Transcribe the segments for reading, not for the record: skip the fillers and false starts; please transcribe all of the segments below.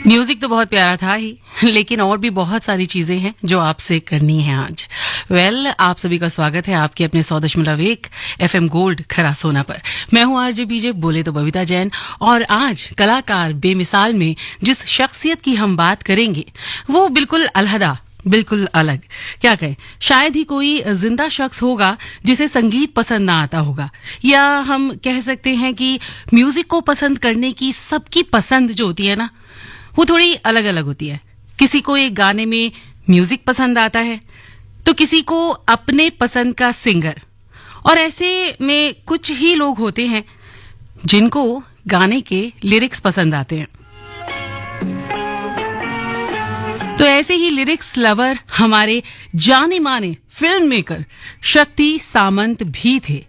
Music तो बहुत प्यारा था ही, लेकिन और भी बहुत सारी चीजें हैं जो आपसे करनी है आज। आप सभी का स्वागत है आपके अपने 100.1 FM गोल्ड खरा सोना पर। मैं हूं आरजे बीजे, बोले तो बबीता जैन। और आज कलाकार बेमिसाल में जिस शख्सियत की हम बात करेंगे वो बिल्कुल अलहदा, बिल्कुल अलग, क्या कहें, शायद ही कोई जिंदा शख्स होगा जिसे संगीत पसंद ना आता होगा, या हम कह सकते हैं कि म्यूजिक को पसंद करने की सबकी पसंद जो होती है ना, वो थोड़ी अलग अलग होती है। किसी को एक गाने में म्यूजिक पसंद आता है तो किसी को अपने पसंद का सिंगर, और ऐसे में कुछ ही लोग होते हैं जिनको गाने के लिरिक्स पसंद आते हैं। तो ऐसे ही लिरिक्स लवर हमारे जाने माने फिल्म मेकर शक्ति सामंत भी थे।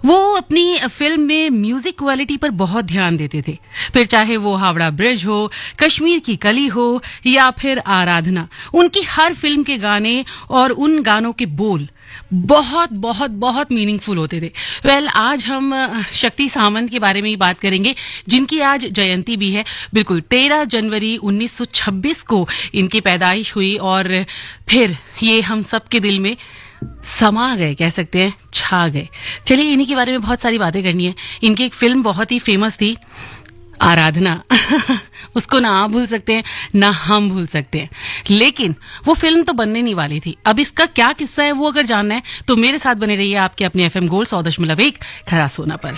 वो अपनी फिल्म में म्यूजिक क्वालिटी पर बहुत ध्यान देते थे, फिर चाहे वो हावड़ा ब्रिज हो, कश्मीर की कली हो या फिर आराधना। उनकी हर फिल्म के गाने और उन गानों के बोल बहुत बहुत बहुत मीनिंगफुल होते थे। आज हम शक्ति सामंत के बारे में ही बात करेंगे, जिनकी आज जयंती भी है। बिल्कुल 13 जनवरी 1926 को इनकी पैदाइश हुई और फिर ये हम सब के दिल में समा गए, कह सकते हैं छा गए। चलिए, इन्हीं के बारे में बहुत सारी बातें करनी है। इनकी एक फिल्म बहुत ही फेमस थी, आराधना। उसको ना आप भूल सकते हैं ना हम भूल सकते हैं, लेकिन वो फिल्म तो बनने नहीं वाली थी। अब इसका क्या किस्सा है वो अगर जानना है तो मेरे साथ बने रहिए आपके अपने FM गोल्ड 100.1 खरा सोना पर।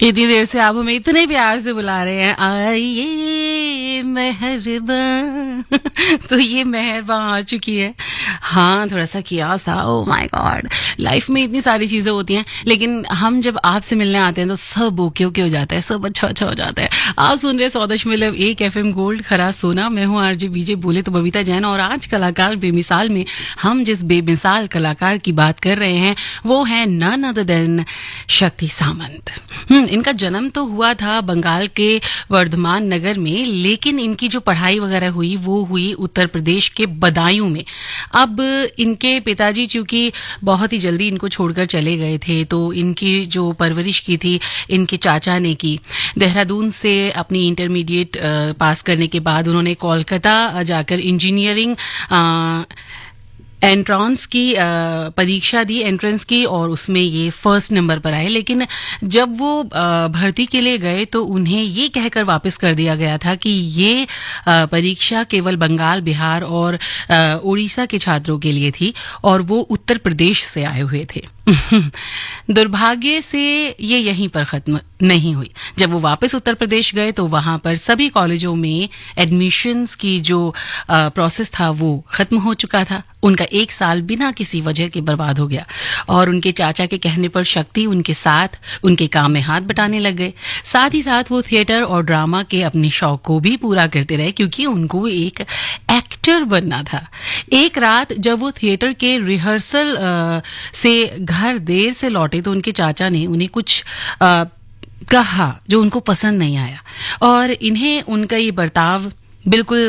इतनी देर से आप हमें इतने प्यार से बुला रहे हैं, आइए मेहरबान। तो ये मेहरबान आ चुकी है। हाँ, थोड़ा सा कियास था, ओ माय गॉड। लाइफ में इतनी सारी चीजें होती हैं, लेकिन हम जब आपसे मिलने आते हैं तो सब ओके ओके हो जाता है, सब अच्छा अच्छा हो जाता है। आप सुन रहे 100.1 FM गोल्ड खरा सोना। मैं हूँ आरजे बीजे, बोले तो बबीता जैन। और आज कलाकार बेमिसाल में हम जिस बेमिसाल कलाकार की बात कर रहे हैं वो है नन अदर देन शक्ति सामंत। इनका जन्म तो हुआ था बंगाल के वर्धमान नगर में, लेकिन इनकी जो पढ़ाई वगैरह हुई वो हुई उत्तर प्रदेश के बदायूं में। अब इनके पिताजी चूंकि बहुत ही जल्दी इनको छोड़कर चले गए थे, तो इनकी जो परवरिश की थी इनके चाचा ने की। देहरादून से अपनी इंटरमीडिएट पास करने के बाद उन्होंने कोलकाता जाकर इंजीनियरिंग एंट्रेंस की परीक्षा दी, एंट्रेंस की, और उसमें ये फर्स्ट नंबर पर आए। लेकिन जब वो भर्ती के लिए गए तो उन्हें ये कहकर वापस कर दिया गया था कि ये परीक्षा केवल बंगाल, बिहार और उड़ीसा के छात्रों के लिए थी और वो उत्तर प्रदेश से आए हुए थे। दुर्भाग्य से ये यहीं पर खत्म नहीं हुई। जब वो वापस उत्तर प्रदेश गए तो वहां पर सभी कॉलेजों में एडमिशन्स की जो प्रोसेस था वो खत्म हो चुका था। उनका 1 साल बिना किसी वजह के बर्बाद हो गया और उनके चाचा के कहने पर शक्ति उनके साथ उनके काम में हाथ बटाने लग गए। साथ ही साथ वो थिएटर और ड्रामा के अपने शौक को भी पूरा करते रहे, क्योंकि उनको एक एक्टर बनना था। एक रात जब वो थिएटर के रिहर्सल से घर देर से लौटे तो उनके चाचा ने उन्हें कुछ कहा जो उनको पसंद नहीं आया और इन्हें उनका ये बर्ताव बिल्कुल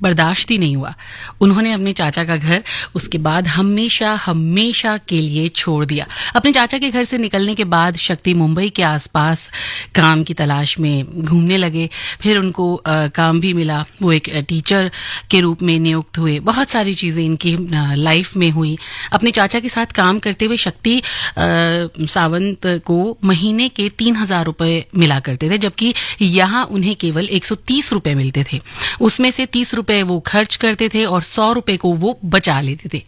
बर्दाश्त ही नहीं हुआ। उन्होंने अपने चाचा का घर उसके बाद हमेशा हमेशा के लिए छोड़ दिया। अपने चाचा के घर से निकलने के बाद शक्ति मुंबई के आसपास काम की तलाश में घूमने लगे। फिर उनको काम भी मिला, वो एक टीचर के रूप में नियुक्त हुए। बहुत सारी चीज़ें इनकी लाइफ में हुई। अपने चाचा के साथ काम करते हुए शक्ति सावंत को महीने के 3,000 रुपये मिला करते थे, जबकि यहाँ उन्हें केवल 130 रुपये मिलते थे। उसमें से 30 रुपए वो खर्च करते थे और 100 रुपए को वो बचा लेते थे।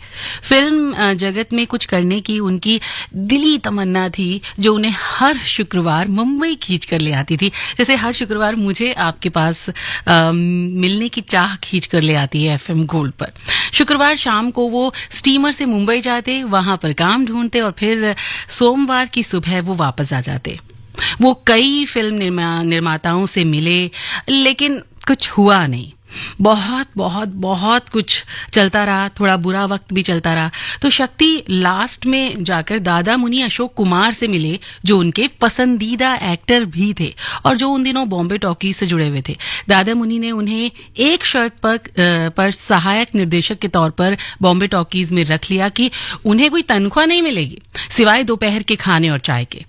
फिल्म जगत में कुछ करने की उनकी दिली तमन्ना थी, जो उन्हें हर शुक्रवार मुंबई खींच कर ले आती थी। जैसे हर शुक्रवार मुझे आपके पास मिलने की चाह खींच कर ले आती है FM गोल्ड पर। शुक्रवार शाम को वो स्टीमर से मुंबई जाते, वहां पर काम ढूंढते और फिर सोमवार की सुबह वो वापस आ जाते। वो कई फिल्म निर्माताओं से मिले, लेकिन कुछ हुआ नहीं। बहुत बहुत बहुत कुछ चलता रहा, थोड़ा बुरा वक्त भी चलता रहा। तो शक्ति लास्ट में जाकर दादा मुनि अशोक कुमार से मिले, जो उनके पसंदीदा एक्टर भी थे और जो उन दिनों बॉम्बे टॉकीज से जुड़े हुए थे। दादा मुनि ने उन्हें एक शर्त पर सहायक निर्देशक के तौर पर बॉम्बे टॉकीज में रख लिया कि उन्हें कोई तनख्वाह नहीं मिलेगी सिवाय दोपहर के खाने और चाय के।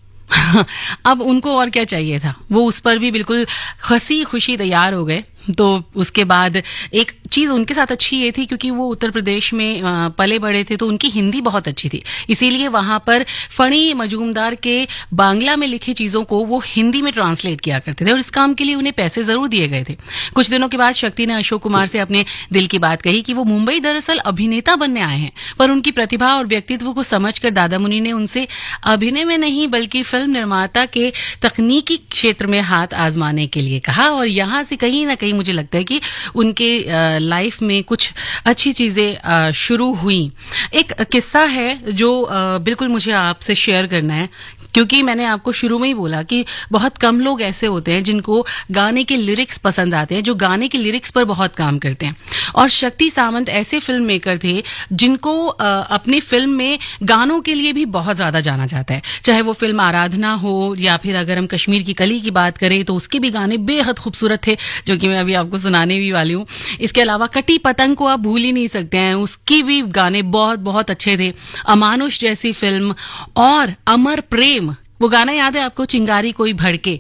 अब उनको और क्या चाहिए था, वो उस पर भी बिल्कुल हंसी खुशी तैयार हो गए। तो उसके बाद एक चीज़ उनके साथ अच्छी ये थी, क्योंकि वो उत्तर प्रदेश में पले बड़े थे तो उनकी हिंदी बहुत अच्छी थी, इसीलिए वहाँ पर फणी मजूमदार के बांग्ला में लिखी चीज़ों को वो हिंदी में ट्रांसलेट किया करते थे और इस काम के लिए उन्हें पैसे ज़रूर दिए गए थे। कुछ दिनों के बाद शक्ति ने अशोक कुमार से अपने दिल की बात कही कि वो मुंबई दरअसल अभिनेता बनने आए हैं, पर उनकी प्रतिभा और व्यक्तित्व को समझकर दादा मुनि ने उनसे अभिनय में नहीं बल्कि फिल्म निर्माता के तकनीकी क्षेत्र में हाथ आजमाने के लिए कहा। और यहाँ से कहीं ना कहीं मुझे लगता है कि उनके लाइफ में कुछ अच्छी चीजें शुरू हुई। एक किस्सा है जो बिल्कुल मुझे आपसे शेयर करना है, क्योंकि मैंने आपको शुरू में ही बोला कि बहुत कम लोग ऐसे होते हैं जिनको गाने के लिरिक्स पसंद आते हैं, जो गाने के लिरिक्स पर बहुत काम करते हैं। और शक्ति सामंत ऐसे फिल्म मेकर थे जिनको अपनी फिल्म में गानों के लिए भी बहुत ज्यादा जाना जाता है। चाहे वो फिल्म आराधना हो या फिर अगर हम कश्मीर की कली की बात करें तो उसके भी गाने बेहद खूबसूरत थे, जो कि मैं अभी आपको सुनाने भी वाली हूँ। इसके अलावा कटी पतंग को आप भूल ही नहीं सकते हैं, उसकी भी गाने बहुत बहुत अच्छे थे। अमानुष जैसी फिल्म और अमर प्रेम, वो गाना याद है आपको, चिंगारी कोई भड़के?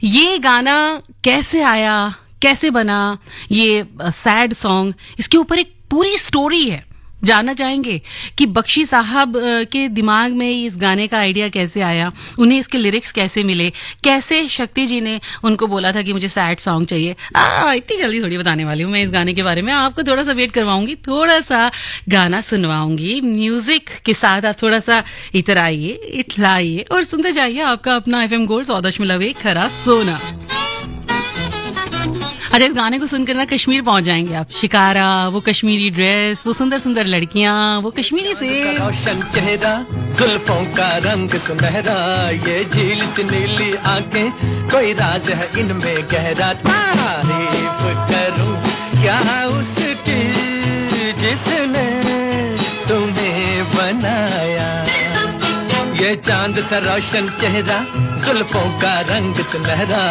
ये गाना कैसे आया, कैसे बना, ये सैड सॉन्ग, इसके ऊपर एक पूरी स्टोरी है। जानना चाहेंगे कि बख्शी साहब के दिमाग में इस गाने का आइडिया कैसे आया, उन्हें इसके लिरिक्स कैसे मिले, कैसे शक्ति जी ने उनको बोला था कि मुझे सैड सॉन्ग चाहिए। इतनी जल्दी थोड़ी बताने वाली हूँ मैं इस गाने के बारे में, आपको थोड़ा सा वेट करवाऊंगी, थोड़ा सा गाना सुनवाऊंगी म्यूजिक के साथ। आप थोड़ा सा इधर आइए, इठलाइए और सुनते जाइए आपका अपना FM गोल्ड 100.1 खरा सोना। अच्छा, इस गाने को सुनकर ना कश्मीर पहुंच जाएंगे आप। शिकारा, वो कश्मीरी ड्रेस, वो सुंदर सुंदर लड़कियां, वो कश्मीरी सेब, रोशन चेहरा, जुल्फों का रंग सुनहरा, ये झील सी नीली आंखें, कोई राज है इनमें गहरा। तारीफ करूं क्या उसकी जिसने तुम्हें बनाया, ये चांद सा रोशन चेहरा, जुल्फों का रंग सुनहरा,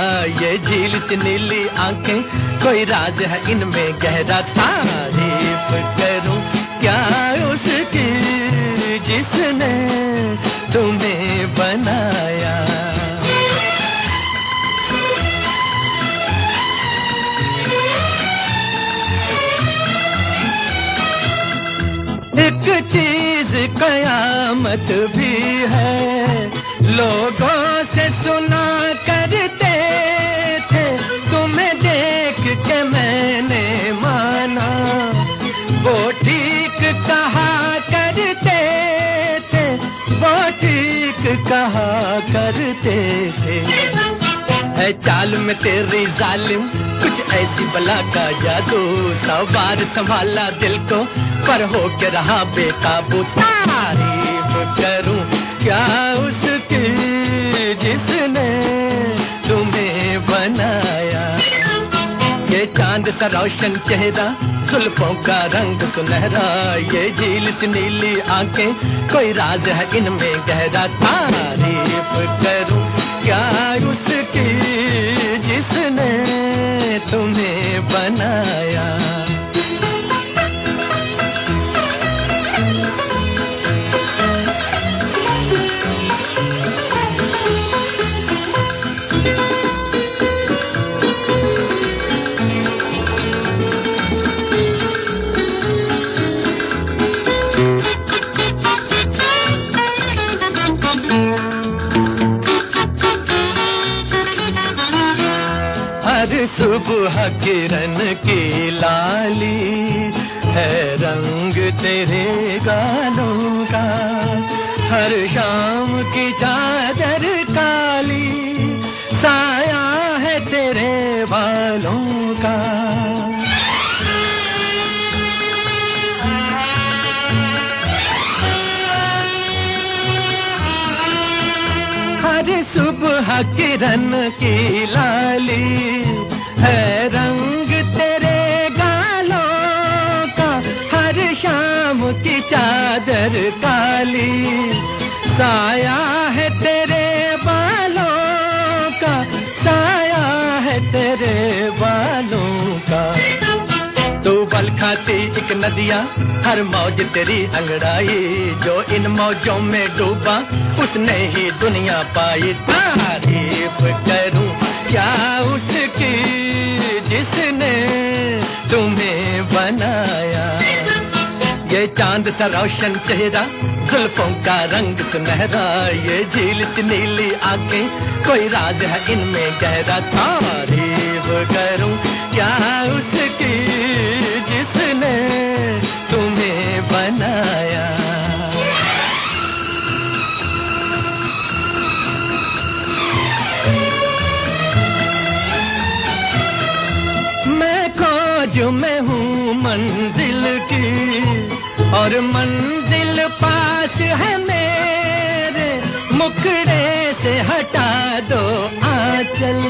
ये झील सी नीली आंखें, कोई राज है इनमें गहरा। तारीफ करूं क्या उसकी जिसने तुम्हें बनाया। एक चीज कयामत भी है, लोगों से सुना करते थे, तुम्हें देख के मैंने माना, वो ठीक कहा करते थे, वो ठीक कहा करते थे। है चाल में तेरी जालिम कुछ ऐसी बला का जादू, 100 बार संभाला दिल को पर हो के रहा बेकाबू। तारीफ करूं क्या उसकी जिसने तुम्हें बनाया, ये चांद सा रोशन चेहरा, जुल्फों का रंग सुनहरा, ये झील सी नीली आंखें, कोई राज है इनमें गहरा। तारीफ करूं क्या उसकी जिसने तुम्हें बनाया। हर सुबह किरण की लाली है रंग तेरे गालों का, हर शाम की चादर काली साया है तेरे बालों का। हर सुबह किरण की लाली है रंग तेरे गालों का, हर शाम की चादर काली साया है तेरे बालों का, साया है तेरे बालों का। तू बल खाती एक नदिया, हर मौज तेरी अंगड़ाई, जो इन मौजों में डूबा उसने ही दुनिया पाई। तारीफ करूं क्या उसकी जिसने तुम्हें बनाया, ये चांद सा रोशन चेहरा, जुल्फों का रंग सुनहरा, ये झील सी नीली आंखें, कोई राज है इनमें गहरा। तारीफ करूं क्या उसकी जिसने तुम्हें बनाया। मैं खोज में हूँ मंजिल की और मंजिल पास है मेरे, मुखड़े से हटा दो आंचल,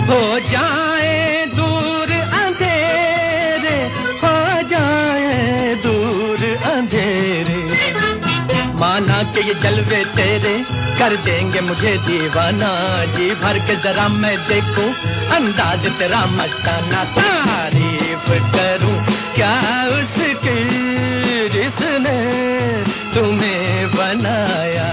हो जाए दूर अंधेरे, हो जाए दूर अंधेरे। माना कि ये जलवे तेरे कर देंगे मुझे दीवाना, जी भर के जरा मैं देखूं अंदाज तेरा मस्ताना। तारीफ करूं क्या उसकी जिसने तुम्हें बनाया,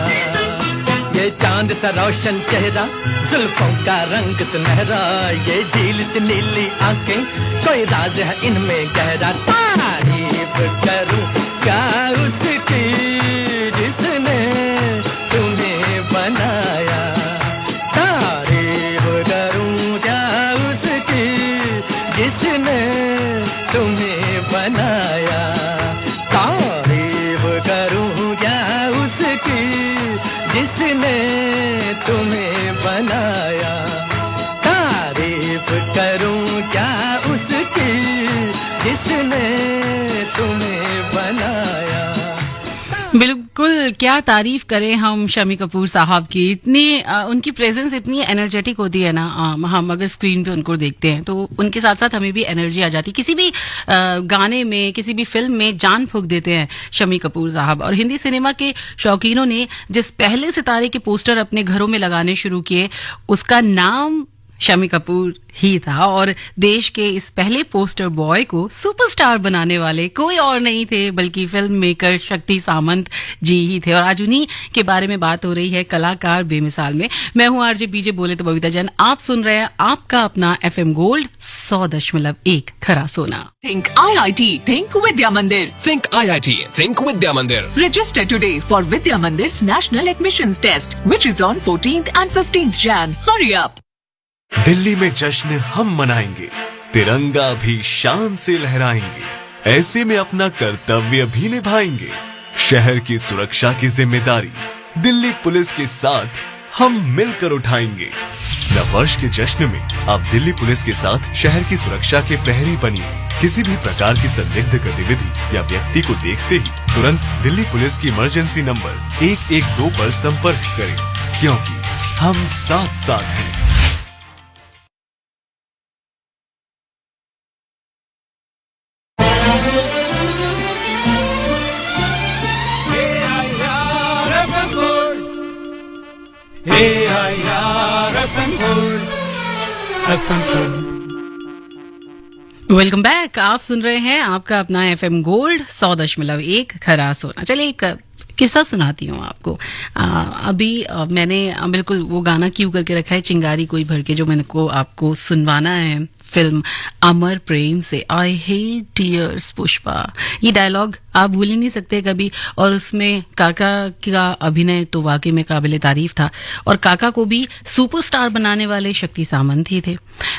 ये चांद सा रोशन चेहरा, जुल्फों का रंग सुनहरा, ये झील सी नीली आंखें, कोई राज है इनमें गहरा। तारीफ करूं क्या उसकी जिसने तुम्हें बनाया, तारीफ करूं क्या उसकी जिसने तुम्हें बनाया, तारीफ करूं क्या उसकी जिसने तुम्हें बनाया, तारीफ करूं क्या क्या तारीफ करें हम शम्मी कपूर साहब की, इतनी उनकी प्रेजेंस इतनी एनर्जेटिक होती है ना। हम अगर स्क्रीन पे उनको देखते हैं तो उनके साथ साथ हमें भी एनर्जी आ जाती है। किसी भी गाने में, किसी भी फिल्म में जान फूंक देते हैं शम्मी कपूर साहब। और हिंदी सिनेमा के शौकीनों ने जिस पहले सितारे के पोस्टर अपने घरों में लगाने शुरू किए, उसका नाम शम्मी कपूर ही था। और देश के इस पहले पोस्टर बॉय को सुपरस्टार बनाने वाले कोई और नहीं थे बल्कि फिल्म मेकर शक्ति सामंत जी ही थे। और आज उन्हीं के बारे में बात हो रही है कलाकार बेमिसाल में। मैं हूं आरजे बीजे बोले तो बबीता जैन। आप सुन रहे हैं आपका अपना FM गोल्ड 100.1 खरा सोना। Think IIT, think Vidya Mandir. Think IIT, think Vidya Mandir. Register today for Vidya Mandir's National Admissions Test, which is on 14th and 15th Jan. Hurry up. Delhi में जश्न हम मनाएंगे, तिरंगा भी शान से लहराएंगे, ऐसे में अपना कर्तव्य भी निभाएंगे। शहर की सुरक्षा की जिम्मेदारी दिल्ली पुलिस के साथ हम मिलकर उठाएंगे। नववर्ष के जश्न में आप दिल्ली पुलिस के साथ शहर की सुरक्षा के प्रहरी बनिए। किसी भी प्रकार की संदिग्ध गतिविधि या व्यक्ति को देखते ही तुरंत दिल्ली पुलिस की इमरजेंसी नंबर 112 पर संपर्क करें, क्योंकि हम साथ साथ हैं। Welcome back. आप सुन रहे हैं आपका अपना FM गोल्ड 100.1 खरा सोना। चलिए एक किस्सा सुनाती हूँ आपको। अभी मैंने बिल्कुल वो गाना क्यों करके रखा है, चिंगारी कोई भर के, जो मैंने को आपको सुनवाना है फिल्म अमर प्रेम से। आई हेट टीयर्स पुष्पा, ये डायलॉग आप भूल ही नहीं सकते कभी। और उसमें काका का अभिनय तो वाकई में काबिले तारीफ था। और काका को भी सुपरस्टार बनाने वाले शक्ति सामंत ही थे।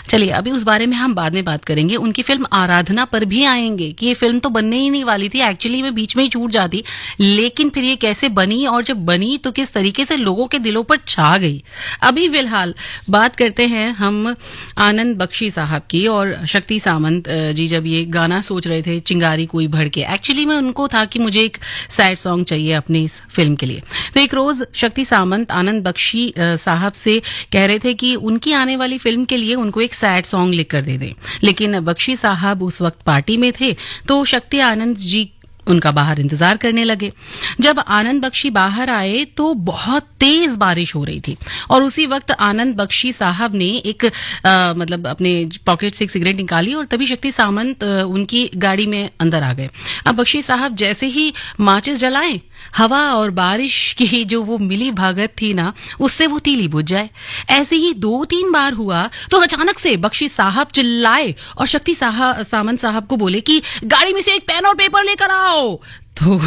चलिए अभी उस बारे में हम बाद में बात करेंगे। उनकी फिल्म आराधना पर भी आएंगे कि ये फिल्म तो बनने ही नहीं वाली थी, एक्चुअली में बीच में ही छूट जाती, लेकिन फिर ये कैसे बनी और जब बनी तो किस तरीके से लोगों के दिलों पर छा गई। अभी फिलहाल बात करते हैं हम आनंद बख्शी साहब की। और शक्ति सामंत जी जब ये गाना सोच रहे थे चिंगारी कोई भड़ के, एक्चुअली में उनको था कि मुझे एक सैड सॉन्ग चाहिए अपनी इस फिल्म के लिए। तो एक रोज शक्ति सामंत आनंद बख्शी साहब से कह रहे थे कि उनकी आने वाली फिल्म के लिए उनको एक सैड सॉन्ग लिख कर दे दें, लेकिन बख्शी साहब उस वक्त पार्टी में थे। तो शक्ति आनंद जी उनका बाहर इंतजार करने लगे। जब आनंद बख्शी बाहर आए तो बहुत तेज बारिश हो रही थी। और उसी वक्त आनंद बख्शी साहब ने एक मतलब अपने पॉकेट से एक सिगरेट निकाली और तभी शक्ति सामंत उनकी गाड़ी में अंदर आ गए। अब बख्शी साहब जैसे ही माचिस जलाएं, हवा और बारिश की जो वो मिली भगत थी ना, उससे वो तीली बुझ जाए। ऐसे ही 2-3 बार हुआ तो अचानक से बख्शी साहब चिल्लाए और शक्ति सामंत साहब को बोले कि गाड़ी में से एक पेन और पेपर लेकर आओ। तो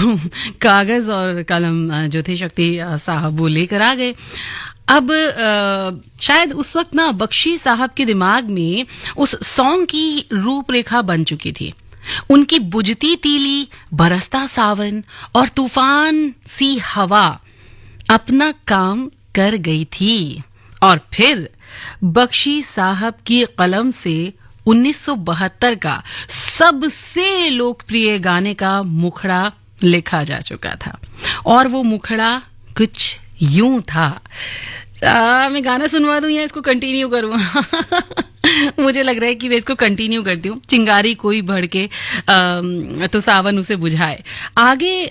कागज और कलम जो थे शक्ति साहब वो लेकर आ गए। अब शायद उस वक्त ना बख्शी साहब के दिमाग में उस सॉन्ग की रूपरेखा बन चुकी थी। उनकी बुझती तीली, बरसता सावन और तूफान सी हवा अपना काम कर गई थी। और फिर बख्शी साहब की कलम से 1972 का सबसे लोकप्रिय गाने का मुखड़ा लिखा जा चुका था। और वो मुखड़ा कुछ यूं था। मैं गाना सुनवा दूं या इसको कंटिन्यू करूं? मुझे लग रहा है कि मैं इसको कंटिन्यू करती हूँ। चिंगारी कोई भड़ के तो सावन उसे बुझाए। आगे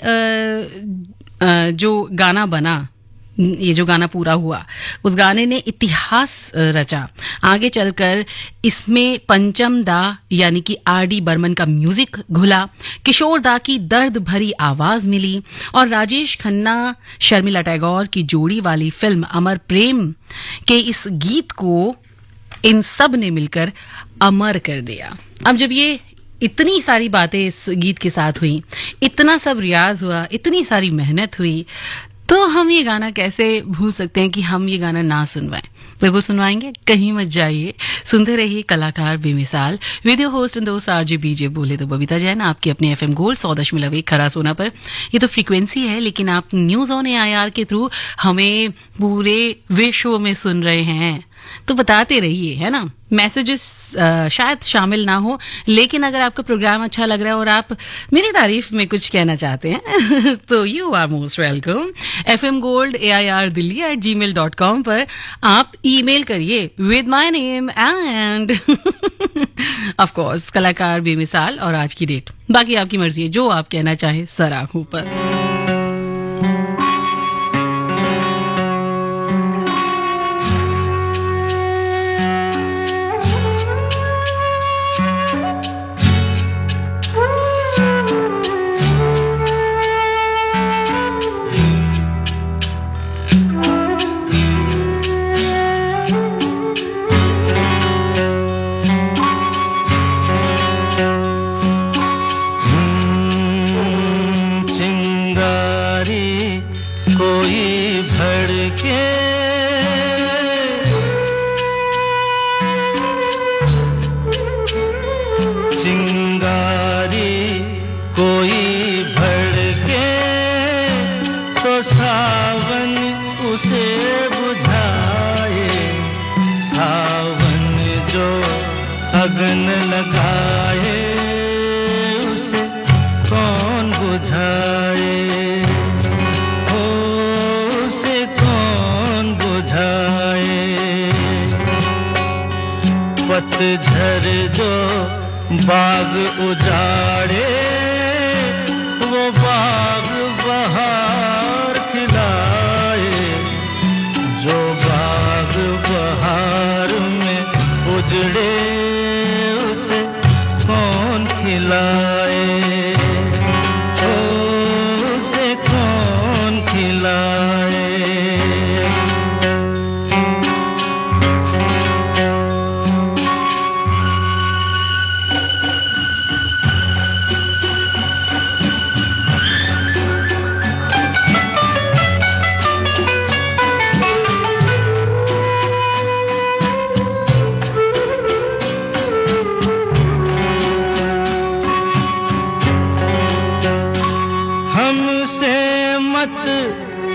जो गाना बना, ये जो गाना पूरा हुआ, उस गाने ने इतिहास रचा। आगे चलकर इसमें पंचम दा यानी कि RD बर्मन का म्यूजिक घुला, किशोर दा की दर्द भरी आवाज मिली और राजेश खन्ना शर्मिला टैगोर की जोड़ी वाली फिल्म अमर प्रेम के इस गीत को इन सब ने मिलकर अमर कर दिया। अब जब ये इतनी सारी बातें इस गीत के साथ हुई, इतना सब रियाज हुआ, इतनी सारी मेहनत हुई, तो हम ये गाना कैसे भूल सकते हैं कि हम ये गाना ना सुनवाएं। बिल्कुल सुनवाएंगे, कहीं मत जाइए, सुनते रहिए कलाकार बेमिसाल। वीडियो होस्ट एंड दोस्त आरजे बीजे बोले तो बबीता जैन, आपकी अपने FM गोल्ड 100.1 खरा सोना पर। ये तो फ्रीक्वेंसी है, लेकिन आप न्यूज ऑन AIR के थ्रू हमें पूरे विश्व में सुन रहे हैं। तो बताते रहिए, है ना। मैसेजेस शायद शामिल ना हो, लेकिन अगर आपका प्रोग्राम अच्छा लग रहा है और आप मेरी तारीफ में कुछ कहना चाहते हैं तो you are most welcome. fmgold@gmail.com पर आप ईमेल करिए with my name end of course कलाकार बेमिसाल और आज की डेट। बाकी आपकी मर्जी है, जो आप कहना चाहें सर आंखों पर। पतझर जो बाग उजाड़े वो बाग बहार खिलाए, जो बाग बहार में उजड़े उसे कौन खिलाए, उसे कौन खिलाए।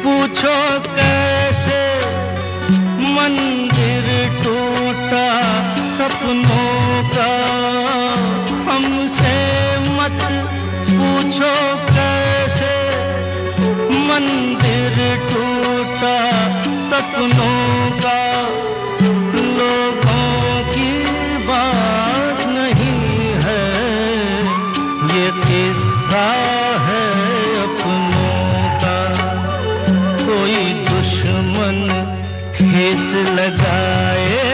पूछो कैसे मंदिर टूटा सपनों का, हमसे मत पूछो कैसे मंदिर टूटा सपनों का। लोगों की बात नहीं है ये किस्सा है अपनों का। कोई दुश्मन ठेस लगाए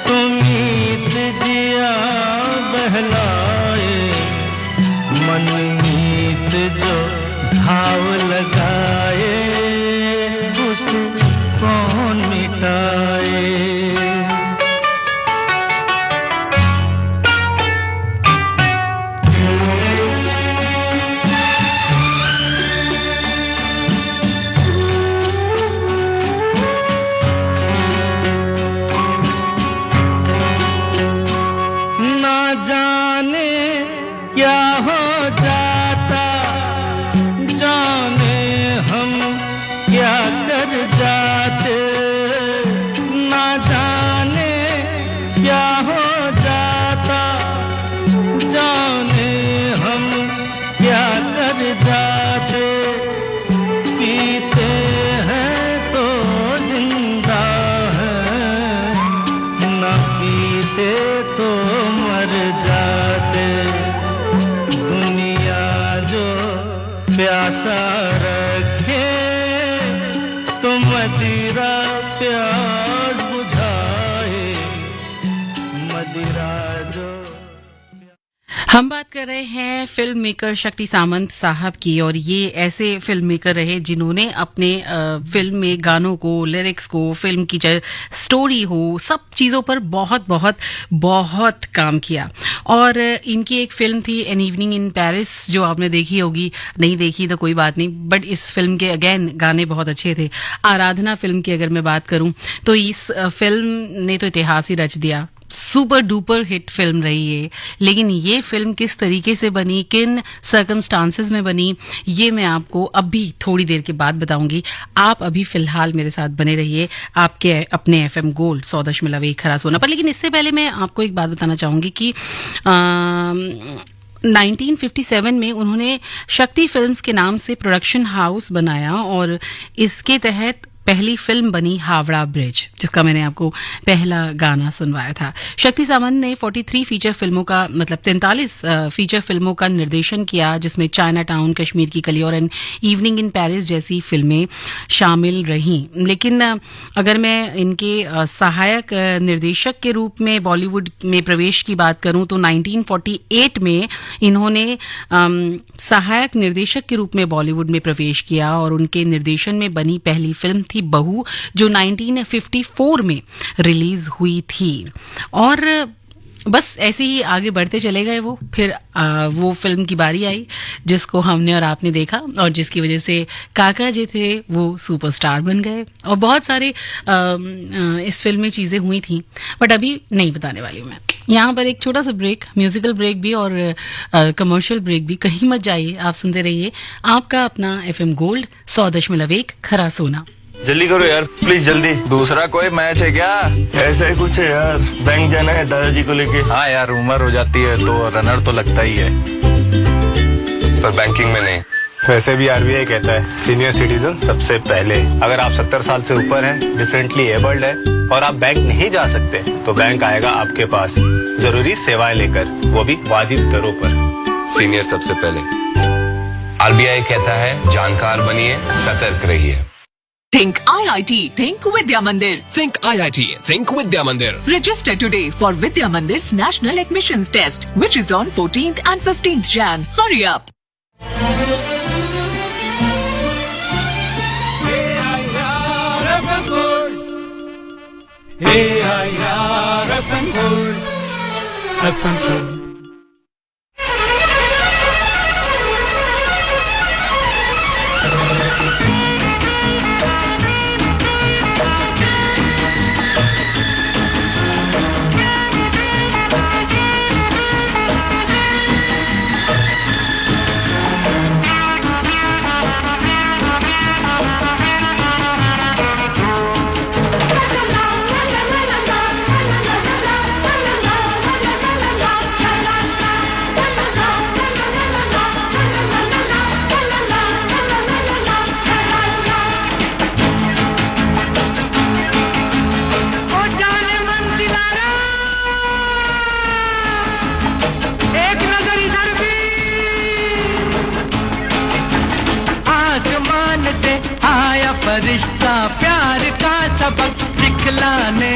तो मीत जिया बहलाए, मन मीत जो घाव लगाए उसे कौन मिटाए। क्या हो जाता जाने हम क्या कर जाते, ना जाने क्या हो जाता जाने हम क्या कर जाते। पीते हैं तो जिंदा हैं, ना पीते तो मर जाते। प्यासा रखे तो मदिरा प्यास बुझाए, मदिरा जो। हम बात कर रहे हैं फिल्म मेकर शक्ति सामंत साहब की, और ये ऐसे फिल्म मेकर रहे जिन्होंने अपने फिल्म में गानों को, लिरिक्स को, फिल्म की स्टोरी हो, सब चीज़ों पर बहुत बहुत बहुत काम किया। और इनकी एक फिल्म थी एन इवनिंग इन पेरिस, जो आपने देखी होगी, नहीं देखी तो कोई बात नहीं, बट इस फिल्म के अगेन गाने बहुत अच्छे थे। आराधना फिल्म की अगर मैं बात करूं तो इस फिल्म ने तो इतिहास ही रच दिया। सुपर डुपर हिट फिल्म रही है, लेकिन ये फिल्म किस तरीके से बनी, किन सर्कमस्टांसेस में बनी, ये मैं आपको अभी थोड़ी देर के बाद बताऊंगी। आप अभी फिलहाल मेरे साथ बने रहिए आपके अपने एफएम गोल्ड 100.1 खरा सोना पर। लेकिन इससे पहले मैं आपको एक बात बताना चाहूंगी कि 1957 में उन्होंने शक्ति फिल्म्स के नाम से प्रोडक्शन हाउस बनाया और इसके तहत पहली फिल्म बनी हावड़ा ब्रिज, जिसका मैंने आपको पहला गाना सुनवाया था। शक्ति सामंत ने 43 फीचर फिल्मों का मतलब 43 फीचर फिल्मों का निर्देशन किया, जिसमें चाइना टाउन, कश्मीर की कली और एन इवनिंग इन पेरिस जैसी फिल्में शामिल रहीं। लेकिन अगर मैं इनके सहायक निर्देशक के रूप में बॉलीवुड में प्रवेश की बात करूं तो 1948 में इन्होंने सहायक निर्देशक के रूप में बॉलीवुड में प्रवेश किया और उनके निर्देशन में बनी पहली फिल्म थी बहू, जो 1954 में रिलीज हुई थी। और बस ऐसे ही आगे बढ़ते चले गए वो। फिर वो फिल्म की बारी आई जिसको हमने और आपने देखा और जिसकी वजह से काका जी थे वो सुपरस्टार बन गए और बहुत सारे इस फिल्म में चीज़ें हुई थी, बट अभी नहीं बताने वाली हूँ मैं। यहाँ पर एक छोटा सा ब्रेक, म्यूजिकल ब्रेक भी और कमर्शियल ब्रेक भी, कहीं मत जाइए, आप सुनते रहिए आपका अपना एफएम गोल्ड 100.1 खरा सोना। जल्दी करो यार प्लीज, जल्दी। दूसरा कोई मैच है क्या? ऐसा ही कुछ है यार, बैंक जाना है दादाजी को लेके। हाँ यार, उम्र हो जाती है तो रनर तो लगता ही है, पर बैंकिंग में नहीं। वैसे भी आरबीआई कहता है सीनियर सिटीजन सबसे पहले। अगर आप 70 साल से ऊपर हैं, डिफरेंटली एबल्ड है और आप बैंक नहीं जा सकते तो बैंक आएगा आपके पास जरूरी सेवाएं लेकर, वो भी वाजिब दरों पर। सीनियर सबसे पहले। आरबीआई कहता है जानकार बनिए, सतर्क रहिए। Think IIT, Think Vidya Mandir. Think IIT, Think Vidya Mandir. Register today for Vidya Mandir's National Admissions Test, which is on 14th and 15th Jan. Hurry up! फरिश्ता प्यार का सबक सिखलाने,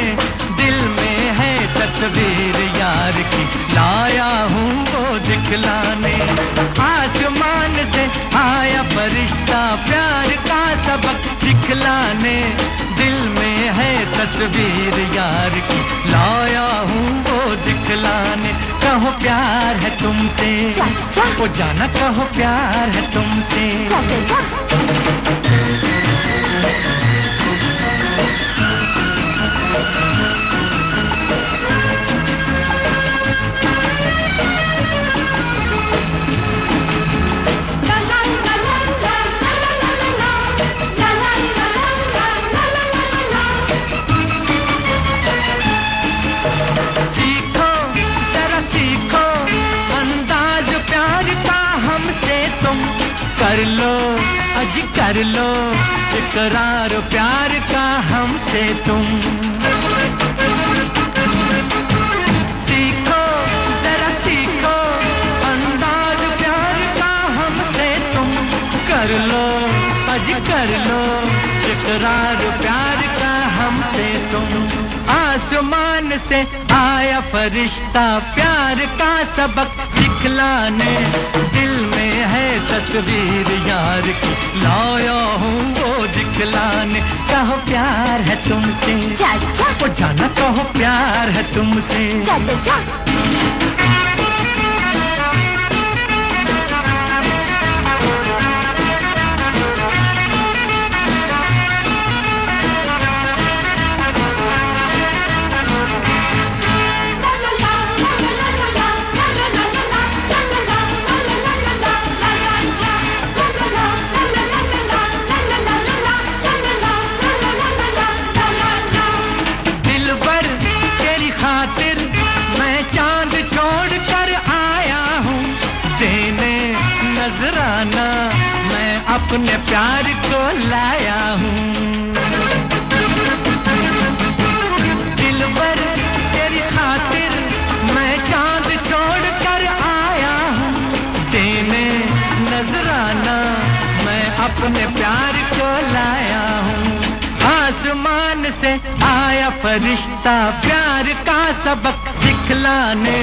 दिल में है तस्वीर यार की, लाया हूँ वो दिखलाने। आसमान से आया फरिश्ता प्यार का सबक सिखलाने, दिल में है तस्वीर यार की, लाया हूँ वो दिखलाने। कहो प्यार है तुमसे, वो जाना कहो प्यार है तुमसे। कर लो अज कर लो इकरार प्यार का हमसे तुम। सीखो जरा सीखो अंदाज प्यार का हमसे तुम। कर लो अज कर लो इकरार प्यार का हमसे तुम। आसमान से आया फरिश्ता प्यार का सबक सिखलाने, दिल में है तस्वीर यार की, लाया हूँ वो दिखलाने। कहो प्यार है तुमसे, वो जाना कहो प्यार है तुमसे। नजराना मैं अपने प्यार को लाया हूँ दिल भर तेरी खातिर मैं चांद छोड़ कर आया हूँ देने नजराना मैं अपने प्यार को लाया हूँ आसमान से आया फरिश्ता प्यार का सबक सिखलाने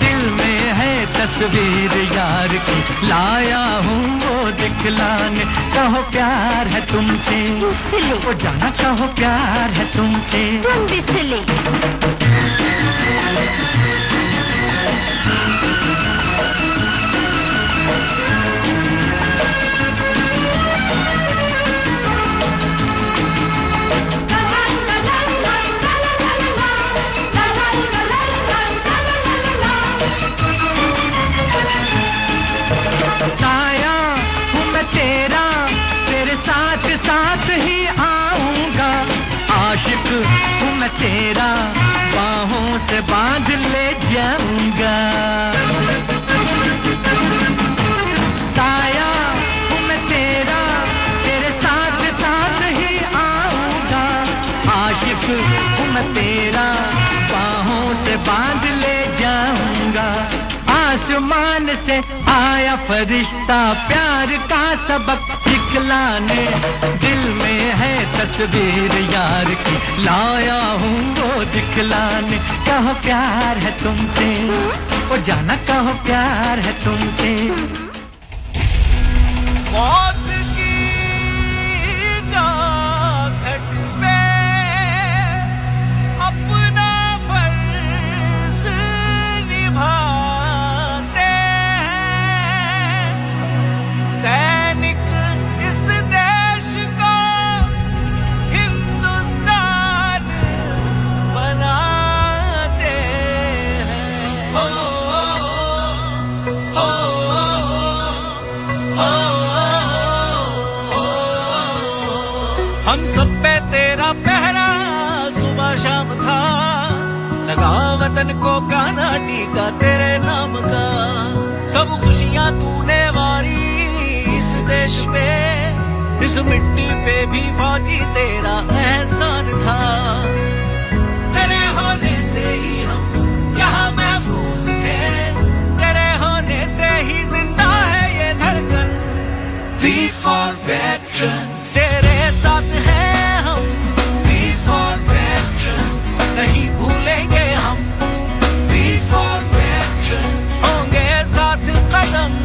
दिल में है तस्वीर यार की लाया हूँ वो दिखलाने कहो प्यार है तुमसे वो जाना कहो प्यार है तुमसे तुम भी सिले साया हूँ मैं तेरा तेरे साथ साथ ही आऊंगा आशिक हूँ मैं तेरा बाहों से बांध ले जाऊंगा साया हूँ मैं तेरा तेरे साथ साथ ही आऊंगा आशिक हूँ मैं तेरा बाहों से बांध ले जाऊंगा आसमान से आया फरिश्ता प्यार का सबक सिखलाने दिल में है तस्वीर यार की लाया हूँ वो दिखलाने कहो प्यार है तुमसे वो जाना कहो प्यार है तुमसे मौत की घाट पे अपना फर्ज निभाते हैं सैनिक इस देश को हिंदुस्तान बनाते हैं हम सब पे तेरा पहरा सुबह शाम था लगा वतन को काना टीका तेरे नाम का सब खुशियां तूने वारी इस देश पे इस मिट्टी पे भी फौजी तेरा एहसान था तेरे होने से ही हम यहाँ महफूज थे तेरे होने से ही जिंदा है ये धड़कन V for veterans तेरे साथ हैं हम V for veterans नहीं भूलेंगे हम V for veterans होंगे साथ कदम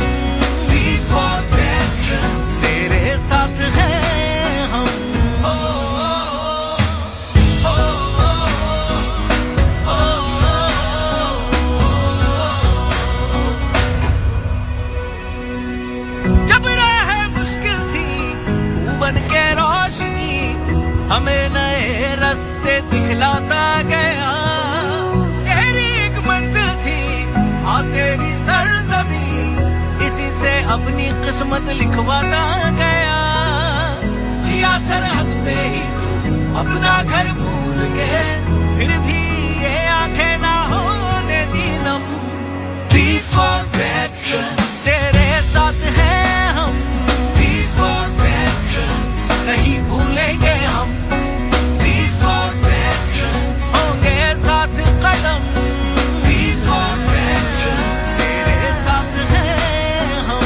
V for veterans तेरे साथ हैं हम जब राह मुश्किल थी तू बन के रोशनी हमें नए रास्ते दिखलाता गया तेरी एक मंजिल थी आ तेरी सरजमी इसी से अपनी किस्मत लिखवाता गया जिया सरहद पे ही तू अपना घर भूल के फिर भी ये आंखें ना होने दी नम V for veterans तेरे साथ हैं हम V for veterans नहीं भूलेंगे हम V for veterans होंगे साथ कदम V for veterans तेरे साथ हैं हम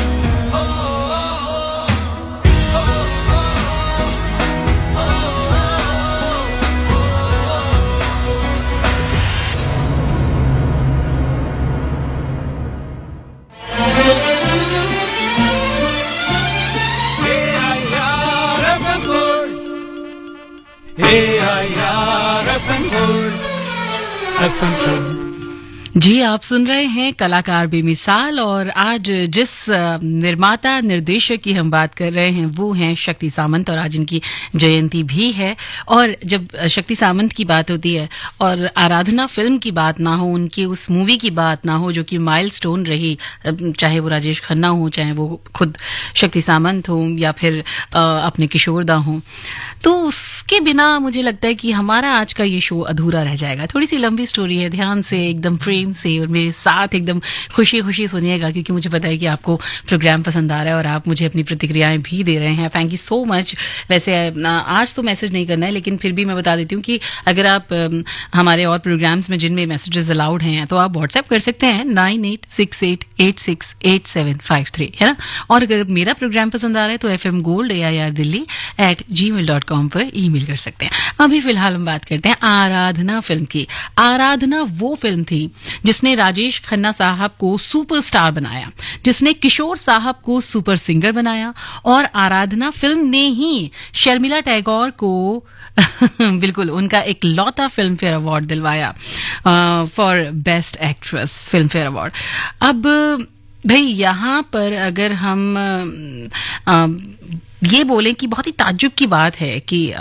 जी आप सुन रहे हैं कलाकार बेमिसाल और आज जिस निर्माता निर्देशक की हम बात कर रहे हैं वो हैं शक्ति सामंत और आज इनकी जयंती भी है और जब शक्ति सामंत की बात होती है और आराधना फिल्म की बात ना हो उनकी उस मूवी की बात ना हो जो कि माइलस्टोन रही चाहे वो राजेश खन्ना हो चाहे वो खुद शक्ति सामंत हो या फिर अपने किशोरदा हो तो उसके बिना मुझे लगता है कि हमारा आज का ये शो अधूरा रह जाएगा। थोड़ी सी लंबी स्टोरी है ध्यान से एकदम फ्रेम टाइम से और मेरे साथ एकदम खुशी खुशी सुनिएगा, क्योंकि मुझे पता है कि आपको प्रोग्राम पसंद आ रहा है और आप मुझे अपनी प्रतिक्रियाएं भी दे रहे हैं। Thank you so much. वैसे आज तो मैसेज नहीं करना है, लेकिन फिर भी मैं बता देती हूँ कि अगर आप हमारे और प्रोग्राम्स में जिनमें मैसेजेस अलाउड हैं तो आप व्हाट्सएप कर सकते हैं 9868868753, है ना। और अगर मेरा प्रोग्राम पसंद आ रहा है तो FM Gold AIR Delhi@gmail.com पर ईमेल कर सकते हैं। अभी फिलहाल हम बात करते हैं आराधना फिल्म की। आराधना वो फिल्म थी जिसने राजेश खन्ना साहब को सुपरस्टार बनाया, जिसने किशोर साहब को सुपर सिंगर बनाया, और आराधना फिल्म ने ही शर्मिला टैगोर को बिल्कुल उनका एक लौता फिल्म फेयर अवार्ड दिलवाया for best actress film fair award. अब भाई यहाँ पर अगर हम ये बोलें कि बहुत ही ताज्जुब की बात है कि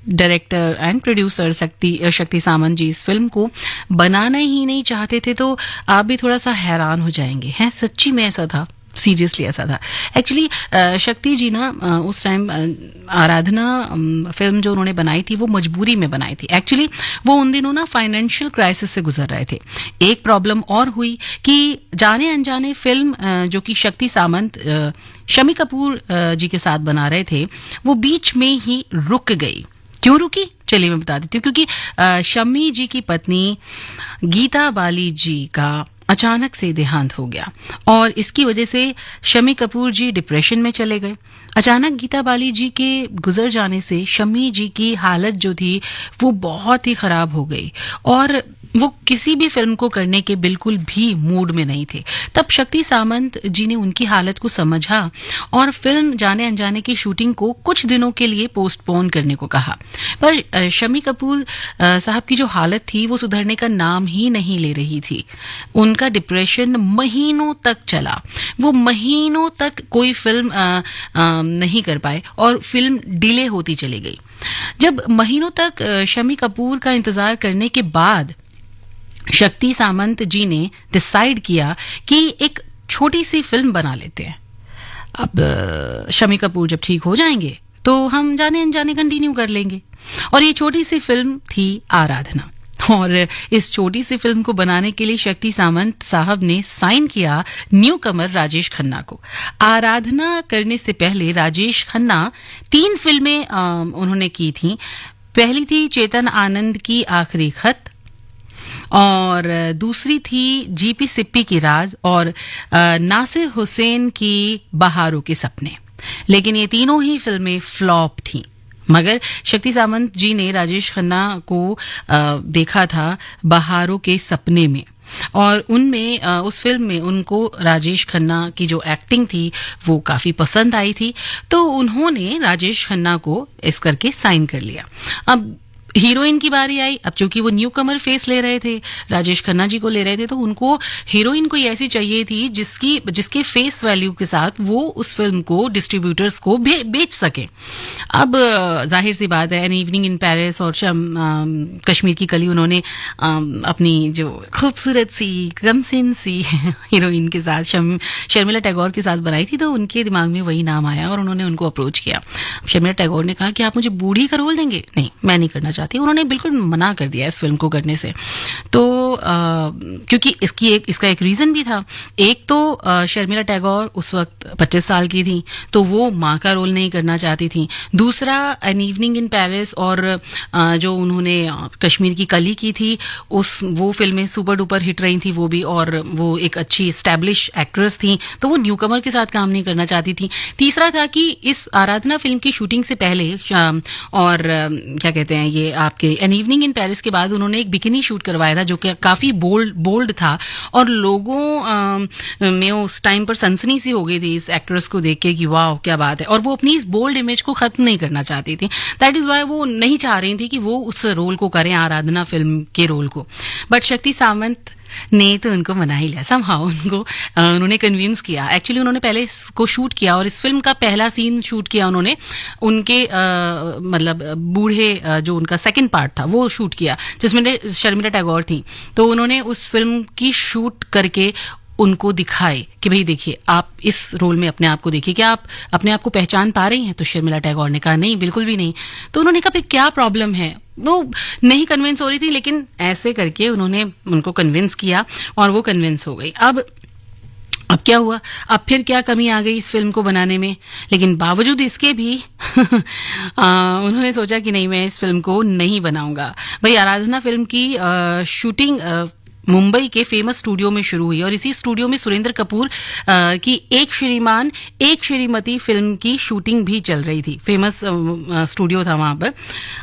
डायरेक्टर एंड प्रोड्यूसर शक्ति सामंत जी इस फिल्म को बनाना ही नहीं चाहते थे, तो आप भी थोड़ा सा हैरान हो जाएंगे। हैं, सच्ची में ऐसा था, सीरियसली ऐसा था। एक्चुअली शक्ति जी ना उस टाइम आराधना फिल्म जो उन्होंने बनाई थी वो मजबूरी में बनाई थी। एक्चुअली वो उन दिनों ना फाइनेंशियल क्राइसिस से गुजर रहे थे। एक प्रॉब्लम और हुई कि जाने अनजाने फिल्म जो कि शक्ति सामंत शम्मी कपूर जी के साथ बना रहे थे वो बीच में ही रुक गई। क्यों रुकी, चलिए मैं बता देती हूँ। क्योंकि शम्मी जी की पत्नी गीता बाली जी का अचानक से देहांत हो गया और इसकी वजह से शम्मी कपूर जी डिप्रेशन में चले गए। अचानक गीता बाली जी के गुजर जाने से शम्मी जी की हालत जो थी वो बहुत ही खराब हो गई और वो किसी भी फिल्म को करने के बिल्कुल भी मूड में नहीं थे। तब शक्ति सामंत जी ने उनकी हालत को समझा और फिल्म जाने अनजाने की शूटिंग को कुछ दिनों के लिए पोस्टपोन करने को कहा। पर शम्मी कपूर साहब की जो हालत थी वो सुधरने का नाम ही नहीं ले रही थी। उनका डिप्रेशन महीनों तक चला, वो महीनों तक कोई फिल्म नहीं कर पाए और फिल्म डिले होती चली गई। जब महीनों तक शम्मी कपूर का इंतजार करने के बाद शक्ति सामंत जी ने डिसाइड किया कि एक छोटी सी फिल्म बना लेते हैं। अब शम्मी कपूर जब ठीक हो जाएंगे तो हम जाने अनजाने कंटिन्यू कर लेंगे, और ये छोटी सी फिल्म थी आराधना। और इस छोटी सी फिल्म को बनाने के लिए शक्ति सामंत साहब ने साइन किया न्यू कमर राजेश खन्ना को। आराधना करने से पहले राजेश खन्ना 3 फिल्में उन्होंने की थी। पहली थी चेतन आनंद की आखिरी खत, और दूसरी थी जीपी सिप्पी की राज, और नासिर हुसैन की बहारों के सपने। लेकिन ये तीनों ही फिल्में फ्लॉप थीं। मगर शक्ति सामंत जी ने राजेश खन्ना को देखा था बहारों के सपने में, और उनमें उस फिल्म में उनको राजेश खन्ना की जो एक्टिंग थी वो काफ़ी पसंद आई थी, तो उन्होंने राजेश खन्ना को इस करके साइन कर लिया। अब हीरोइन की बारी आई। अब चूंकि वो न्यू कमर फेस ले रहे थे, राजेश खन्ना जी को ले रहे थे, तो उनको हीरोइन कोई ऐसी चाहिए थी जिसके फेस वैल्यू के साथ वो उस फिल्म को डिस्ट्रीब्यूटर्स को बेच सके। अब जाहिर सी बात है, एन इवनिंग इन पेरिस और कश्मीर की कली उन्होंने अपनी जो खूबसूरत सी कमसिन सी हीरोइन के साथ शर्मिला टैगोर के साथ बनाई थी, तो उनके दिमाग में वही नाम आया और उन्होंने उनको अप्रोच किया। शर्मिला टैगोर ने कहा कि आप मुझे बूढ़ी का रोल देंगे? नहीं, मैं नहीं करना चाहती। उन्होंने बिल्कुल मना कर दिया इस फिल्म को करने से। तो क्योंकि इसका एक रीजन भी था। एक तो शर्मिला टैगोर उस वक्त 25 साल की थी, तो वो माँ का रोल नहीं करना चाहती थी। दूसरा, एन इवनिंग इन पेरिस और जो उन्होंने कश्मीर की कली की थी, वो फिल्में सुपर डुपर हिट रही थी वो भी, और वो एक अच्छी एस्टैब्लिश एक्ट्रेस थी, तो वो न्यू कमर के साथ काम नहीं करना चाहती थी। तीसरा था कि इस आराधना फिल्म की शूटिंग से पहले और क्या कहते हैं ये आपके एन इवनिंग इन पेरिस के बाद उन्होंने एक बिकिनी शूट करवाया था जो कि काफी बोल्ड था, और लोगों में उस टाइम पर सनसनी सी हो गई थी इस एक्ट्रेस को देख के कि वाह क्या बात है, और वो अपनी इस बोल्ड इमेज को खत्म नहीं करना चाहती थी। दैट इज वाई वो नहीं चाह रही थी कि वो उस रोल को करें, आराधना फिल्म के रोल को। बट शक्ति सामंत ने तो उनको मना ही लिया समहाउ, उन्होंने कन्विंस किया। एक्चुअली उन्होंने पहले इसको शूट किया और इस फिल्म का पहला सीन शूट किया उन्होंने, उनके मतलब बूढ़े जो उनका सेकंड पार्ट था वो शूट किया जिसमें शर्मिला टैगोर थी। तो उन्होंने उस फिल्म की शूट करके उनको दिखाए कि भाई देखिए आप इस रोल में अपने आप को देखिए, क्या आप अपने आप को पहचान पा रही हैं? तो शर्मिला टैगोर ने कहा नहीं, बिल्कुल भी नहीं। तो उन्होंने कहा फिर क्या प्रॉब्लम है? वो नहीं कन्विंस हो रही थी, लेकिन ऐसे करके उन्होंने उनको कन्विंस किया और वो कन्विंस हो गई। अब क्या हुआ? अब फिर क्या कमी आ गई इस फिल्म को बनाने में? लेकिन बावजूद इसके भी उन्होंने सोचा कि नहीं, मैं इस फिल्म को नहीं बनाऊंगा। भाई आराधना फिल्म की शूटिंग मुंबई के फेमस स्टूडियो में शुरू हुई और इसी स्टूडियो में सुरेंद्र कपूर की एक श्रीमान एक श्रीमती फिल्म की शूटिंग भी चल रही थी। फेमस स्टूडियो था वहां पर।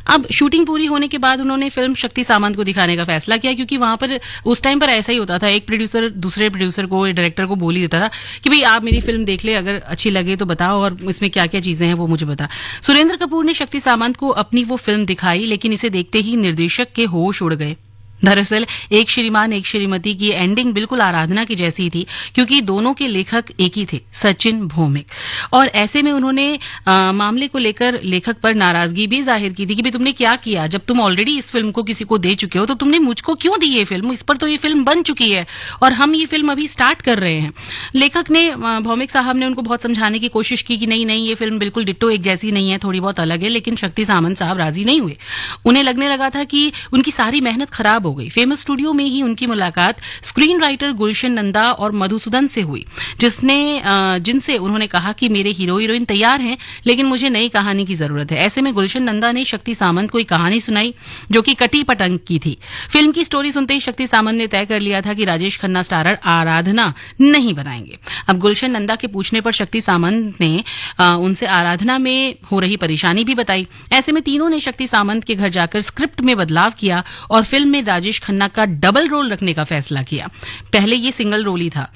अब शूटिंग पूरी होने के बाद उन्होंने फिल्म शक्ति सामंत को दिखाने का फैसला किया, क्योंकि वहां पर उस टाइम पर ऐसा ही होता था, एक प्रोड्यूसर दूसरे प्रोड्यूसर को, डायरेक्टर को बोल ही देता था कि भाई आप मेरी फिल्म देख ले, अगर अच्छी लगे तो बताओ और इसमें क्या क्या चीजें हैं वो मुझे बता। सुरेंद्र कपूर ने शक्ति सामंत को अपनी वो फिल्म दिखाई, लेकिन इसे देखते ही निर्देशक के होश उड़ गए। दरअसल एक श्रीमान एक श्रीमती की एंडिंग बिल्कुल आराधना की जैसी थी, क्योंकि दोनों के लेखक एक ही थे, सचिन भौमिक। और ऐसे में उन्होंने मामले को लेकर लेखक पर नाराजगी भी जाहिर की थी कि भाई तुमने क्या किया, जब तुम ऑलरेडी इस फिल्म को किसी को दे चुके हो तो तुमने मुझको क्यों दी ये फिल्म? इस पर तो ये फिल्म बन चुकी है और हम ये फिल्म अभी स्टार्ट कर रहे हैं। लेखक ने, भौमिक साहब ने उनको बहुत समझाने की कोशिश की कि नहीं नहीं, ये फिल्म बिल्कुल डिट्टो एक जैसी नहीं है, थोड़ी बहुत अलग है। लेकिन शक्ति सामंत साहब राजी नहीं हुए। उन्हें लगने लगा था कि उनकी सारी मेहनत खराब हो गई। फेमस स्टूडियो में ही उनकी मुलाकात स्क्रीन राइटर गुलशन नंदा और मधुसूदन से हुई, जिनसे उन्होंने कहा कि मेरे हीरो हीरोइन तैयार हैं, लेकिन मुझे नई कहानी की जरूरत है। ऐसे में गुलशन नंदा ने शक्ति सामंत को एक कहानी सुनाई जो कि कटी पटंग की थी। फिल्म की स्टोरी सुनते ही शक्ति सामंत ने तय कर लिया था कि राजेश खन्ना स्टारर आराधना नहीं बनाएंगे। अब गुलशन नंदा के पूछने पर शक्ति सामंत ने उनसे आराधना में हो रही परेशानी भी बताई। ऐसे में तीनों ने शक्ति सामंत के घर जाकर स्क्रिप्ट में बदलाव किया और फिल्म में राजेश खन्ना का डबल रोल रखने का फैसला किया। पहले ये सिंगल रोल ही था।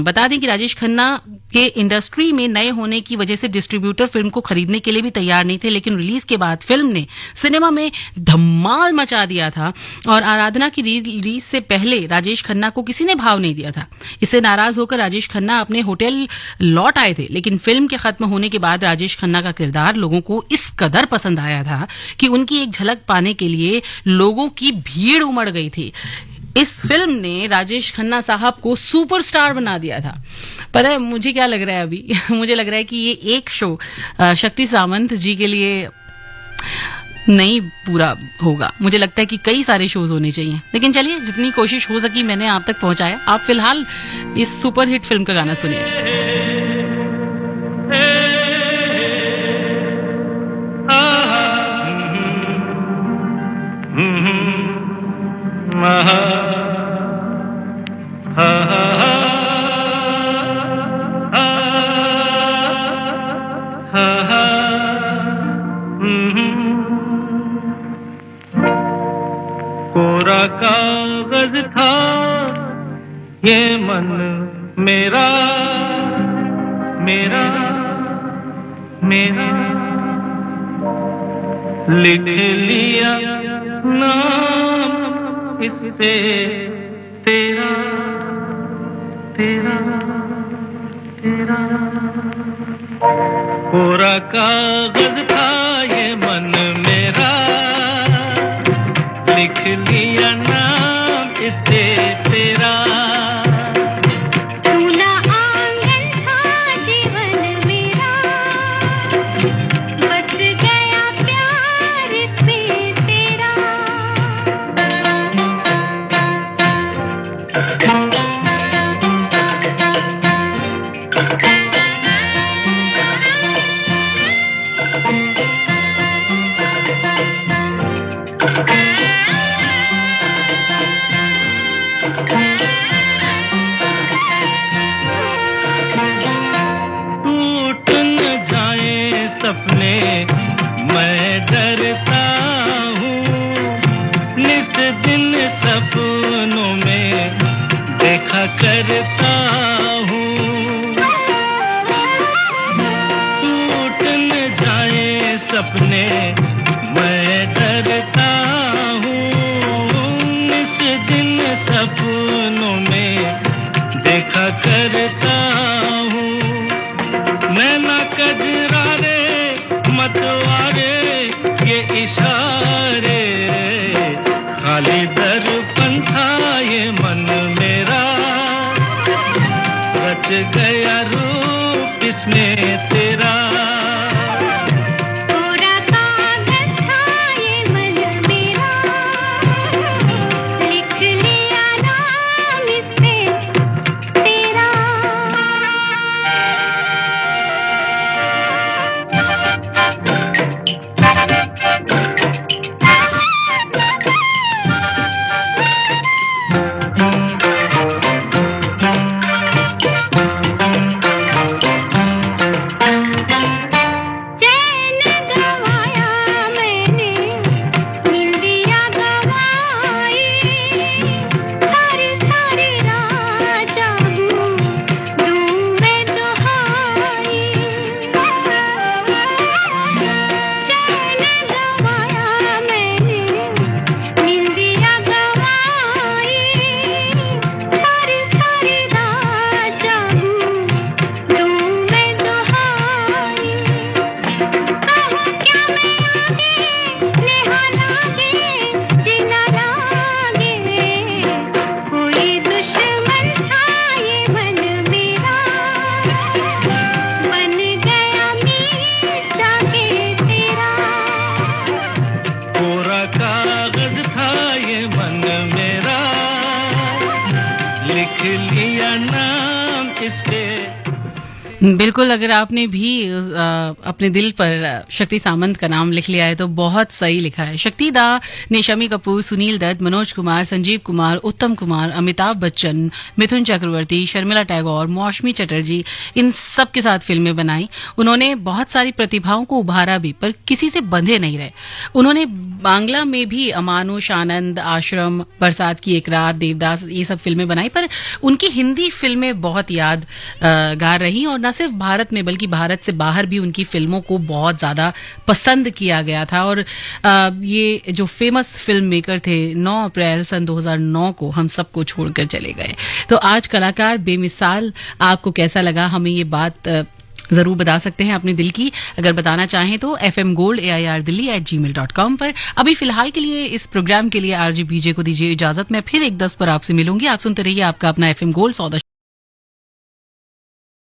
बता दें कि राजेश खन्ना के इंडस्ट्री में नए होने की वजह से डिस्ट्रीब्यूटर फिल्म को खरीदने के लिए भी तैयार नहीं थे, लेकिन रिलीज के बाद फिल्म ने सिनेमा में धमाल मचा दिया था और आराधना की रिलीज से पहले राजेश खन्ना को किसी ने भाव नहीं दिया था। इससे नाराज होकर राजेश खन्ना अपने होटल लौट आए थे, लेकिन फिल्म के खत्म होने के बाद राजेश खन्ना का किरदार लोगों को इस कदर पसंद आया था कि उनकी एक झलक पाने के लिए लोगों की भीड़ उमड़ गई थी। इस फिल्म ने राजेश खन्ना साहब को सुपरस्टार बना दिया था। पता है मुझे क्या लग रहा है अभी? मुझे लग रहा है कि ये एक शो शक्ति सामंत जी के लिए नहीं पूरा होगा। मुझे लगता है कि कई सारे शोज होने चाहिए, लेकिन चलिए जितनी कोशिश हो सकी मैंने आप तक पहुंचाया। आप फिलहाल इस सुपरहिट फिल्म का गाना सुनिए। कोरा कागज था ये मन मेरा मेरा मेरा, लिख लिया नाम इस पे तेरा तेरा तेरा। कोरा कागज था ये मन मेरा, लिख लिया नाम इस पे तेरा। सुना आंगन था जीवन मेरा, बस गया प्यार इसमें तेरा। टूट न जाए सपने मैं डरता हूँ, निस दिन सपनों में देखा करता हूँ। टूट न जाए सपने मैं डरता हूँ, निस दिन सपनों में देखा करता हूँ। नैना कजरारे मतवारे ये इशारे, खाली दर्पण था ये मन मेरा, गया रूप इसमें तेरा कोरा कागज था ये मन मेरा लिख लिया नाम इस पे तेरा चैन गवाया मैंने निंदिया गवाई सारी सारी रात जागूं दूं मैं दुहाई चैन गवाया मैंने निंदिया गवाई सारी सारी रात जागूं दूं मैं दुहाई कहो क्या मैं आगे नेहा लागे जीना लागे कोई दुश्मन था ये मन मेरा बन गया मीत जाके तेरा कोरा कागज था ये मन मेरा लिख लिया नाम इस पे बिल्कुल, अगर आपने भी अपने दिल पर शक्ति सामंत का नाम लिख लिया है तो बहुत सही लिखा है। शक्ति दा ने शमी कपूर, सुनील दत्त, मनोज कुमार, संजीव कुमार, उत्तम कुमार, अमिताभ बच्चन, मिथुन चक्रवर्ती, शर्मिला टैगोर, मौसमी चटर्जी, इन सब के साथ फिल्में बनाई। उन्होंने बहुत सारी प्रतिभाओं को उभारा भी, पर किसी से बंधे नहीं रहे। उन्होंने बांग्ला में भी अमानुष, आनंद, आश्रम, बरसात की एक रात, देवदास, ये सब फिल्में बनाई, पर उनकी हिंदी फिल्में बहुत यादगार रही और न सिर्फ भारत में बल्कि भारत से बाहर भी उनकी फिल्मों को बहुत ज्यादा पसंद किया गया था। और ये जो फेमस फिल्म मेकर थे 9 अप्रैल सन 2009 को हम सबको छोड़कर चले गए। तो आज कलाकार बेमिसाल आपको कैसा लगा, हमें ये बात जरूर बता सकते हैं अपने दिल की। अगर बताना चाहें तो FM Gold AIRDilli@gmail.com पर। अभी फिलहाल के लिए इस प्रोग्राम के लिए RJ BJ को दीजिए इजाजत। मैं फिर 1:10 पर आपसे मिलूंगी। आप सुनते रहिए आपका अपना FM Gold 100